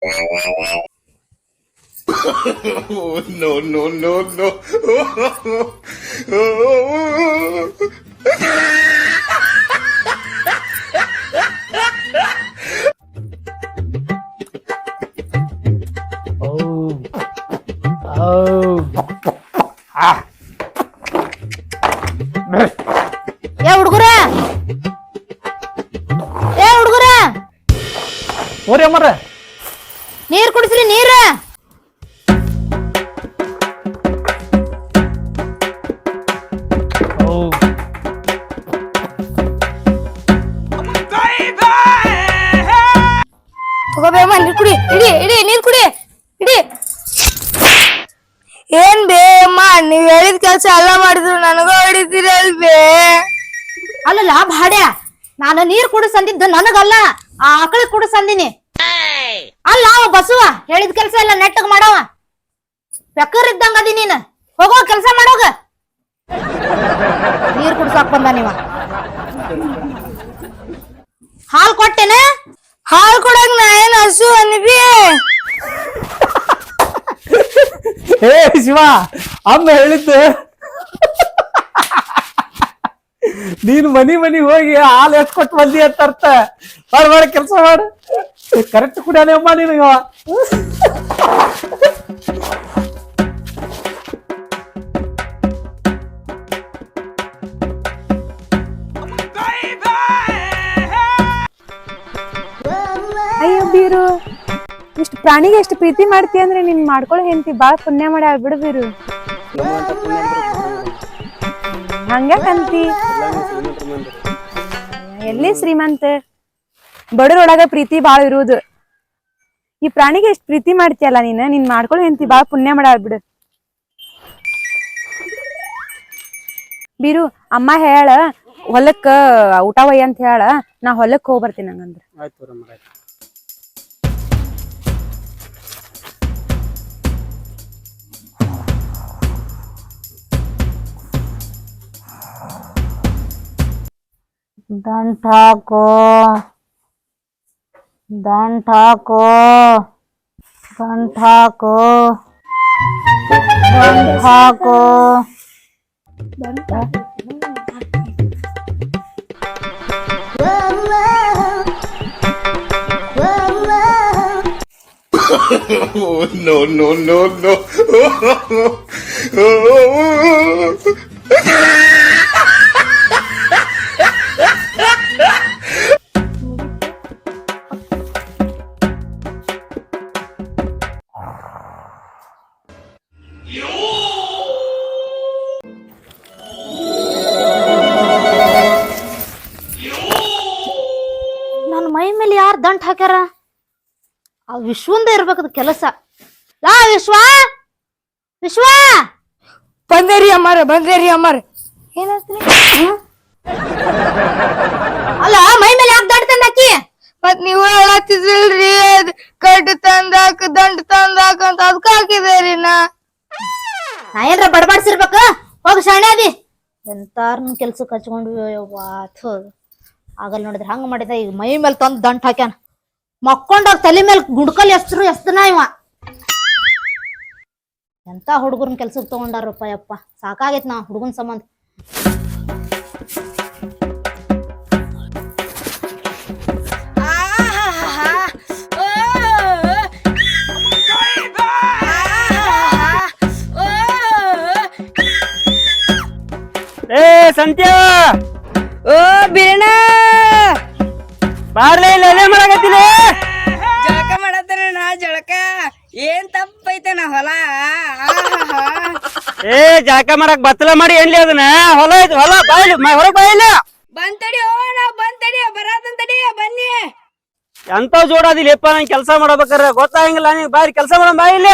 Oh, no, no, no, no. Oh, oh. Ah. ಹುಡುಗರ ಓರಿ ಅಮ್ಮರ ನೀರ್ ಕುಡಿಸ್ರಿ ನೀರ. ತಗೋಬೇಮ್ಮ ನೀರ್ ಕುಡಿ. ಇಡಿ ನೀರ್ ಕುಡಿ ಇಡಿ. ಏನ್ ಬೇ ಅಮ್ಮ ನೀವ್ ಹೇಳಿದ ಕೆಲ್ಸ ಎಲ್ಲ ಮಾಡಿದ್ರು ನನಗ ಹೊಡಿತೀರಲ್ಬೇ. ಅಲ್ಲಲ್ಲ ಭಾಡ್ಯ, ನಾನು ನೀರ್ ಕುಡಿಸಂದಿದ್ದು ನನಗಲ್ಲ, ಆ ಆಕಳಿಗೆ ಕುಡಿಸಂದಿನಿ. ಅಲ್ಲ ಅವ ಬಸವ ಹೇಳಿದ ಕೆಲ್ಸ ಎಲ್ಲ ನೆಟ್ಟಗ್ ಮಾಡವ. ಬೆಕ್ಕರ್ ಇದ್ದಂಗ ಅದಿ ನೀನ್. ಹೋಗೋ ಕೆಲ್ಸ ಮಾಡೋಗ. ನೀರ್ ಕುಡ್ಸಾಕ್ ಬಂದ ನೀವ. ಹಾಲ್ ಕೊಟ್ಟೆನ? ಹಾಲ್ ಕೊಡಕ್ ನಾ ಏನ್ ಹಸು ಅನ್ಬಿ? ಏ ಶಿವ, ಅಮ್ಮ ಹೇಳಿದ್ದು ನೀನ್ ಮನಿ ಹೋಗಿ ಹಾಲು ಎತ್ಕೊಟ್ಟು ಬಂದಿ ಅಂತ ಅರ್ಥ. ಮಾಡ ಕೆಲಸ ಮಾಡು. ಕರೆಕ್ಟ್ ಕುಡಿಯಾನೆ ಅಮ್ಮ ನೀನು. ಅಯ್ಯೋ ಬೀರು, ಇಷ್ಟು ಪ್ರಾಣಿಗೆ ಎಷ್ಟು ಪ್ರೀತಿ ಮಾಡ್ತಿ ಅಂದ್ರೆ ನಿನ್ ಮಾಡ್ಕೊಳ್ಳೋ ಹೆಂಡತಿ ಬಾಳ ಪುಣ್ಯ ಮಾಡಿ ಆಗ್ಬಿಡು ಬೀರು. ಹಂಗ್ಯಾಕಂತಿ? ಎಲ್ಲಿ ಶ್ರೀಮಂತ, ಬಡರೊಳಗ ಪ್ರೀತಿ ಬಾಳ ಇರುವುದು. ಈ ಪ್ರಾಣಿಗೆ ಎಷ್ಟು ಪ್ರೀತಿ ಮಾಡ್ತೀಯಲ್ಲ ನೀನ್, ನಿನ್ ಮಾಡ್ಕೊಳ್ಳೋ ಹೆಂಡತಿ ಬಾಳ ಪುಣ್ಯ ಮಾಡಿ ಆಗ್ಬಿಡು. ಬೀರು, ಅಮ್ಮ ಹೇಳ ಹೊಲಕ್ಕ ಊಟ ಒಯ್ಯ ಅಂತ ಹೇಳ, ನಾ ಹೊಲಕ್ ಹೋಗಿ ಬರ್ತೀನಿ. ಹಂಗಂದ್ರ ದಂಟಾಕೋ ದಂಟಾಕೋ ದಂಟಾಕೋ ದಂಟಾಕೋ. Oh, no, no, no, no. ನನ್ನ ಮೈ ಮೇಲೆ ಯಾರು ದಂಟ್ ಹಾಕ್ಯಾರ? ಆ ವಿಶ್ವಂದ ಇರ್ಬೇಕದ ಕೆಲಸ. ಲಾ ವಿಶ್ವ, ವಿಶ್ವ ಬಂದೇರಿ ಅಮ್ಮಾರ. ಏನಾಯ್ತು? ಅಲ್ಲ ಮೈ ಮೇಲೆ ಯಾಕೆ ದಂಟ್ ತಂದಾಕಿ? ಮತ್ ನೀವು ಹೇಳತ್ತಿದ್ರಲ್ರಿ, ಅದ್ ಕಡ್ಡು ತಂದಾಕ ದಂಟ್ ತಂದಾಕ ಅಂತ ಅದಕ್ಕ ಹಾಕಿದೇರಿ. ನಾ ಏನ್ರ ಬಡಬಡ್ಸಿರ್ಬೇಕ. ಹೋಗಿ ಶಾಣೆ ಅದಿ. ಎಂತಾರನ್ ಕೆಲ್ಸಕ್ಕೆ ಹಚ್ಕೊಂಡ್ವಿ. ಆಗಲ್ ನೋಡಿದ್ರೆ ಹಂಗ ಮಾಡಿದ. ಈಗ ಮೈ ಮೇಲೆ ತಂದ್ ದಂಟ್ ಹಾಕ್ಯಾನ. ಮಕ್ಕೊಂಡಾಗ ತಲೆ ಮೇಲೆ ಗುಡ್ಕಲ್ ಎಸ್ತನ ಇವ. ಎಂತ ಹುಡುಗರ್ನ ಕೆಲ್ಸಕ್ಕೆ ತಗೊಂಡಾರಪ್ಪ ಯಪ್ಪ. ಸಾಕಾಗೈತ್ ನಾ ಹುಡುಗನ್ ಸಂಬಂಧ. ಏ ಸಂತ್ಯಾ, ಓ ಬೀರಣ್ಣ, ಬಾರ್ಲೆ ಇಲ್ಲೇ ಮಾಡಕತ್ತಿಲ್ಲ. ಜಳಕ ಮಾಡತ್ತನ ಜಳಕ. ಏನ್ ತಪ್ಪೈತನ ಹೊಲ? ಏ ಜಳಕ ಮಾಡಕ್ ಬತ್ತಲ ಮಾಡಿ ಏನ್ಲಿ ಅದನ್ನ? ಹೊಲ ಐತಿ, ಹೊಲ ಬಾಯಿಲಿ ಹೊರಗ್ ಬಾಯಿಲ್ಲ. ಬಂತಡಿ ಓ, ನಾವ್ ಬಂತಡಿ ಬರಾತಂತಡಿ ಬನ್ನಿ. ಎಂತ ಜೋಡಾದಿಲ್ಲಪ್ಪ, ನಂಗೆ ಕೆಲಸ ಮಾಡ್ಬೇಕಾರ ಗೊತ್ತಾಗಂಗಿಲ್ಲ. ನೀ ಬಾರಿ ಕೆಲಸ ಮಾಡ ಬಾಯಿಲ್ಲ.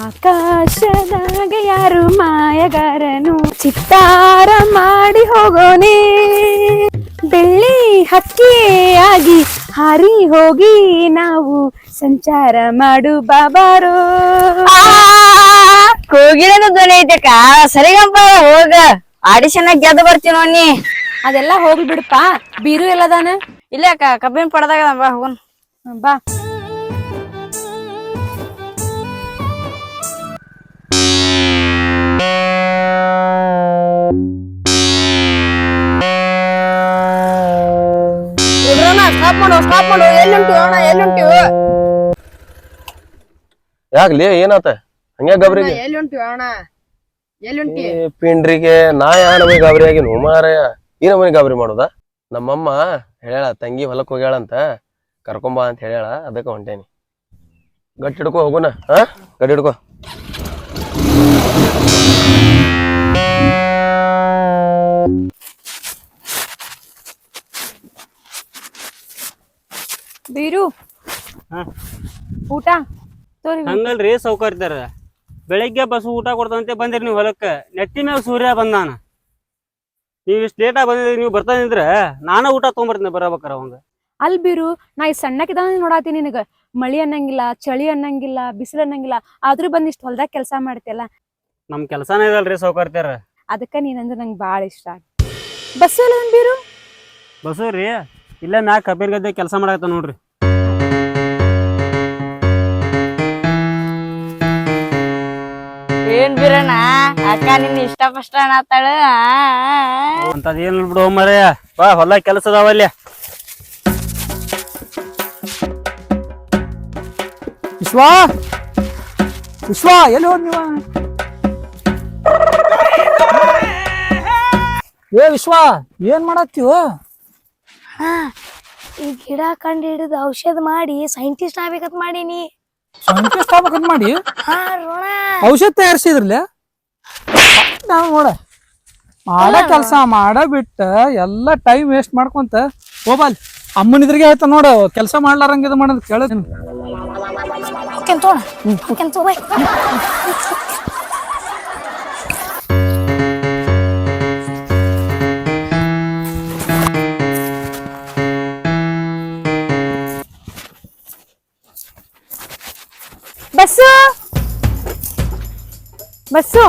ಆಕಾಶದಾಗ ಯಾರು ಮಾಯಗಾರನು ಚಿತ್ತಾರ ಮಾಡಿ ಹೋಗೋನೆ, ಬೆಳ್ಳಿ ಹಕ್ಕಿಯಾಗಿ ಹಾರಿ ಹೋಗಿ ನಾವು ಸಂಚಾರ ಮಾಡು ಬಾಬಾರೋ. ಕೋಗಿಲದ ಧ್ವನಿ ಐತಕ್ಕ. ಸರಿಗಂಪ ಹೋಗ, ಆಡಿಷನ್ ಗೆದ್ದು ಬರ್ತೀವಿ ನೋಡಿ. ಅದೆಲ್ಲ ಹೋಗ್ಲಿ ಬಿಡಪ್ಪ. ಬೀರು ಎಲ್ಲದಾನ? ಇಲ್ಲ ಅಕ್ಕ, ಕಬ್ಬಿನ ಪಡದಾಗ ಬಾ ಹೋಗೋಣ. ಬಾ. ಸ್ಟಾಪ್ ಮಾಡು ಎಲ್ಲಿ ಉಂಟು ಅಣ್ಣ ಎಲ್ಲಿ ಉಂಟು ಯಾಕ್ಲಿ ಏನಾತ ಹಂಗ್ಯಾ ಗಬ್ರಿಗೆ ಎಲ್ಲಿ ಉಂಟು ಅಣ್ಣ ಎಲ್ಲಿ ಉಂಟಿ ಪಿಂಡ್ರಿಗೆ ನಾ ಯಾ ನಮಗೆ ಗಾಬರಿ ಆಗಿನ ಮಾರಾಯ ಈ ನಮಗೆ ಗಾಬರಿ ಮಾಡೋದ ನಮ್ಮಮ್ಮ ಹೇಳ್ಯಾಳ ತಂಗಿ ಹೊಲಕ್ ಹೋಗ್ಯಾಳಂತ ಕರ್ಕೊಂಬ ಅಂತ ಹೇಳ್ಯಾಳ ಅದಕ್ಕೆ ಹೊಂಟೇನಿ ಗಟ್ಟಿ ಹಿಡ್ಕೊ ಹೋಗುನ ಹಾ ಗಟ್ಟಿ ಹಿಡ್ಕೊ ಬೀರು ಊಟ ತೋರಿ ಹಂಗಲ್ರಿ ಸೌಕರ್ಯದಾರ ಬೆಳಿಗ್ಗೆ ಬಸ್ ಊಟ ಕೊಡ್ತಾನಂತೆ ಬಂದಿರಿ ನೀವು ಹೊಲಕ್ಕ ನೆತ್ತಿ ಮ್ಯಾಗ ಸೂರ್ಯ ಬಂದಾನ ನೀವು ಇಷ್ಟು ಲೇಟಾಗಿ ಬಂದಿದ್ರಿ ನೀವು ಬರ್ತಾನಿದ್ರೆ ನಾನು ಊಟ ತೊಗೊಂಬರ್ತೀನಿ ಬರಬೇಕಾರ ಅವಂಗ ಅಲ್ ಬೀರು ನಾ ಈ ಸಣ್ಣಕ್ಕಿದ ನೋಡಾತೀನಿ ನಿನಗ ಮಳಿ ಅನ್ನಂಗಿಲ್ಲ ಚಳಿ ಅನ್ನಂಗಿಲ್ಲ ಬಿಸಿಲು ಅನ್ನಂಗಿಲ್ಲ ಆದ್ರೂ ಬಂದ್ ಇಷ್ಟ ಹೊಲ್ದಾಗ ಕೆಲಸ ಮಾಡ್ತಿಯಲ್ಲ ನಮ್ ಕೆಲಸನೇ ಇದಲ್ರಿ ಸೌಕರ್ಯದಾರ ಅದಕ್ಕ ನೀನಂದ್ರೆ ನಂಗೆ ಭಾಳ ಇಷ್ಟ ಬಸ್ಸು ಅಲ್ಲ ಬೀರು ಬಸ್ಸು ರೀ ಇಲ್ಲೇ ಮ್ಯಾಗ ಕಬ್ಬಿನ ಗದ್ದೆ ಕೆಲಸ ಮಾಡಾಕತ್ತ ನೋಡ್ರಿ ಏನ್ ಬಿರಣ್ಣ ಅಕ್ಕ ನಿನ್ನ ಇಷ್ಟ ಪಷ್ಟ ಅನ್ನತ್ತಾಳ ಅಂತದ್ ಏನ್ ಬಿಡು ಮರೆಯ ಬಾ ಹೊಲ ಕೆಲಸ ಅದಾವಲ್ಲಿ ವಿಶ್ವಾ ವಿಶ್ವಾ ಎಲ್ಲಿ ಹೋದ್ ನೀವ ಏ ವಿಶ್ವಾ ಏನ್ ಮಾಡತ್ತೀವ ಈ ಗಿಡ ಕಂಡು ಹಿಡಿದು ಔಷಧ ಮಾಡಿ ಸೈಂಟಿಸ್ಟ್ ಆಗ್ಬೇಕಂತ ಮಾಡೀನಿ ಸೈಂಟಿಸ್ಟ್ ಆಗ್ಬೇಕಂತ ಮಾಡಿ ಹಾ ರೋಣ ಔಷಧ ತಯಾರಿಸಿದ್ರಲ್ಲ ನಾವು ನೋಡ ಮಾಡ ಕೆಲಸ ಮಾಡ ಬಿಟ್ಟ ಎಲ್ಲ ಟೈಮ್ ವೇಸ್ಟ್ ಮಾಡ್ಕೊಂತ ಹೋಗಲ್ ಅಮ್ಮನಿದ್ರಿಗೆ ಆಯ್ತ ನೋಡ ಕೆಲಸ ಮಾಡ್ಲಾರಂಗ ಇದು ಮಾಡೋದ್ ಕೇಳ ಬಸ್ಸು ಬಸ್ಸು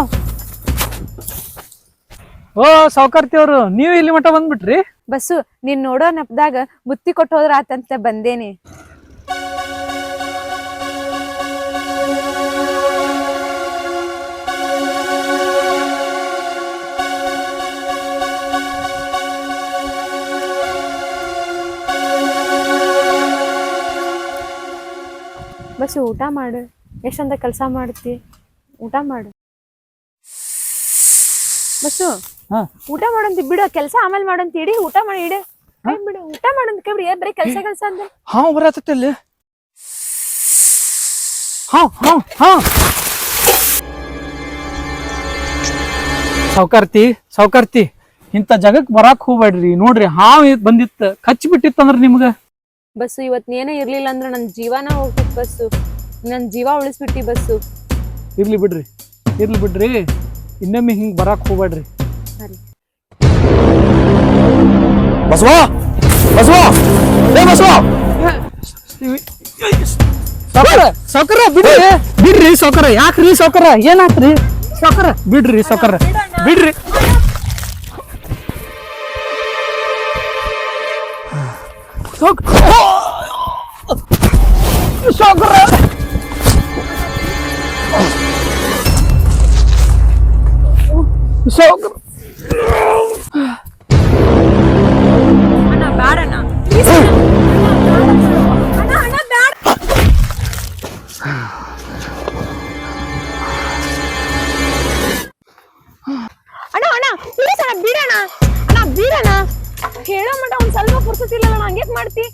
ಓ ಸಾವುಕಾರ್ತಿಯವ್ರು ನೀವು ಇಲ್ಲಿ ಮಠ ಬಂದ್ಬಿಟ್ರಿ ಬಸ್ಸು ನೀನ್ ನೋಡೋ ನೆಪದಾಗ ಬುತ್ತಿ ಕೊಟ್ಟು ಹೋದ್ರ ಆತಂತ ಬಂದೇನಿ ಬಸ್ಸು ಊಟ ಮಾಡು ಎಷ್ಟಂತ ಕೆಲಸ ಮಾಡ್ತಿ ಊಟ ಮಾಡು ಬಸ್ಸು ಊಟ ಮಾಡಂತ ಬಿಡು ಕೆಲಸ ಆಮೇಲೆ ಮಾಡಂತ ಇಡಿ ಊಟ ಮಾಡಿ ಇಡಿ ಬಿಡು ಊಟ ಮಾಡಂತ ಕೇಳಿ ಬರೀ ಕೆಲಸ ಅಂದ್ರೆ ಹಾ ಬರತ್ತಲ್ಲಿ ಸಾವುಕಾರ್ತಿ ಇಂಥ ಜಗಕ್ ಬರಾಕ್ ಹೋಗ್ಬೇಡ್ರಿ ನೋಡ್ರಿ ಹಾವ್ ಬಂದಿತ್ತ ಕಚ್ಚಿ ಬಿಟ್ಟಿತ್ತಂದ್ರ ನಿಮ್ಗ ಬಸ್ಸು ಇವತ್ ನೀನೇ ಇರ್ಲಿಲ್ಲ ಅಂದ್ರೆ ನನ್ ಜೀವನ ಹೋಗ್ತಿತ್ ಬಸ್ಸು ನನ್ ಜೀವ ಉಳಿಸ್ಬಿಟ್ಟಿ ಬಸ್ಸು ಇರ್ಲಿ ಬಿಡ್ರಿ ಇನ್ನೊಮ್ಮೆ ಹಿಂಗ್ ಬರಾಕ್ ಹೋಗ್ಬೇಡ್ರಿ ಸರಿ ಬಸವಾ ಬಸವಾ ಏ ಬಸವಾ ಸಾವ್ಕಾರ ಬಿಡ್ರಿ ಸಾವ್ಕಾರ ಯಾಕ್ರಿ ಸಾವ್ಕಾರ ಏನಾತ್ರಿ ಸಾವ್ಕಾರ ಬಿಡ್ರಿ ಸಾವ್ಕಾರ ಬಿಡ್ರಿ ಸಾವ್ಕಾರ ಅಣ್ಣ ಬ್ಯಾಡಣ್ಣ ಬಿಡಣ ಹೇಳೋ ಮಟ ಒಂದ್ ಸ್ವಲ್ಪ ಪುರ್ಸತಿಲ್ಲ ಹಂಗ್ಯಾಕ್ ಮಾಡ್ತಿ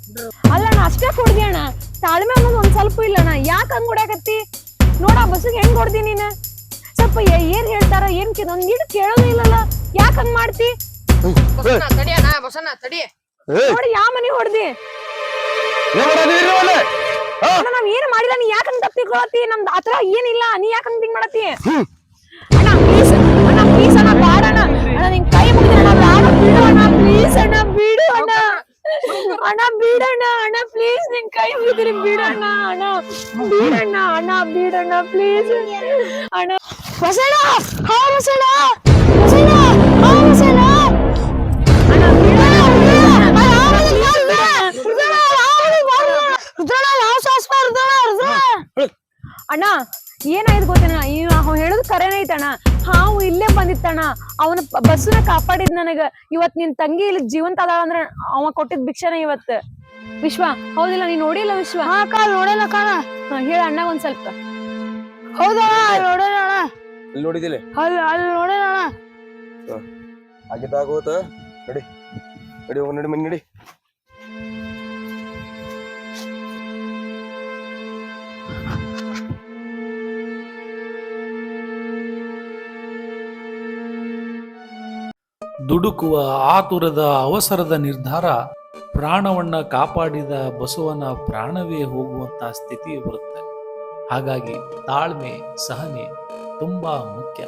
ಅಲ್ಲಣ್ಣ ಅಷ್ಟೇ ಕೊಡ್ದಿ ಅಣ್ಣ ತಾಳ್ಮೆ ಅನ್ನೋದು ಒಂದ್ ಸ್ವಲ್ಪ ಇಲ್ಲಣ್ಣ ಯಾಕೆ ಹಂಗ್ ಹೊಡ್ಯಾಕತ್ತಿ ನೋಡ ಬಸ್ಸಿಗೆ ಹೆಂಗ್ ಹೊಡ್ದಿ ನೀನ ಸ್ವಲ್ಪ ಏನ್ ಹೇಳ್ತಾರ ಏನ್ ಒಂದ್ ನೀಡ್ ಕೇಳೋದು ಇಲ್ಲಲ್ಲ ಯಾಕೆ ಹಂಗ್ ಮಾಡ್ತಿ ನೋಡಿ ಯಾವ ಮನೆ ಹೊಡ್ದಿ ನಾವ್ ಏನ್ ಮಾಡಿಲ್ಲ ನೀ ಯಾಕಂಗ್ ತಪ್ಪಿಕೊಳತಿ ನಮ್ದು ಆತರ ಏನಿಲ್ಲ ನೀ ಯಾಕಂಗ್ ಹಿಂಗ್ ಮಾಡತಿ ಅಣ್ಣ ಪ್ಲೀಸ್ ಅಣ್ಣ ಬ್ಯಾಡ ಅಣ್ಣ ನಿನ್ ಕೈ ಮುಗಿದ ಬ್ಯಾಡ ಬಿಡು ಅಣ್ಣ ಪ್ಲೀಸ್ ಅಣ್ಣ ಬಿಡು ಅಣ್ಣ ಅಣ್ಣ ಬಿಡಣ್ಣ ಅಣ್ಣ ಪ್ಲೀಸ್ ನಿನ್ ಕೈ ಮುಗಿದ್ರಿ ಬಿಡಣ್ಣ ಅಣ್ಣ ಬಿಡಣ್ಣ ಅಣ್ಣ ಬಿಡಣ್ಣ ಪ್ಲೀಸ್ ಅಣ್ಣ ಬಸಣ್ಣ ಹಾ ಬಸಣ್ಣ ಬಸಣ್ಣ ಹಾ ಬಸಣ್ಣ ಅಣ್ಣ ಬಿಡಣ್ಣ ಅಣ್ಣ ಏನಾಯ್ತು ಗೊತ್ತೇನ ಹೇಳುದು ಕರೆನೇ ಐತಣ್ಣ ಹಾವು ಇಲ್ಲೇ ಬಂದಿತ್ತಣ್ಣ. ಅವನ ಬಸ್ಸುನ ಕಾಪಾಡಿದ್ ನನಗ. ಇವತ್ ನಿನ್ ತಂಗಿ ಇಲ್ಲಿ ಜೀವಂತ ಅದಾಳ ಅಂದ್ರ ಅವ ಕೊಟ್ಟಿದ್ ಭಿಕ್ಷೆನ ಇವತ್. ವಿಶ್ವ ಹೌದಿಲ್ಲ, ನೀನ್ ನೋಡಿಲ್ಲ ವಿಶ್ವ? ಹಾ ಅಕ್ಕ ನೋಡೇನ ಅಕ್ಕ. ಹೇಳ ಅಣ್ಣ ಒಂದ್ ಸ್ವಲ್ಪ. ಹೌದಾ ನೋಡೇನ ಅಣ್ಣ. ಇಲ್ಲಿ ನೋಡಿದಿಲ್ಲ? ಅಲ್ಲಿ ನೋಡೇನ ಅಣ್ಣ. ಆಗಿದ್ದಾಗೋತ ನಡಿ ನಡಿ ಹೋಗಿ ನಡಿ ಮನೆ ನಡಿ. ದುಡುಕುವ ಆತುರದ ಅವಸರದ ನಿರ್ಧಾರ ಪ್ರಾಣವನ್ನ ಕಾಪಾಡಿದ ಬಸವನ ಪ್ರಾಣವೇ ಹೋಗುವಂತ ಸ್ಥಿತಿ ಬರುತ್ತೆ. ಹಾಗಾಗಿ ತಾಳ್ಮೆ, ಸಹನೆ ತುಂಬಾ ಮುಖ್ಯ.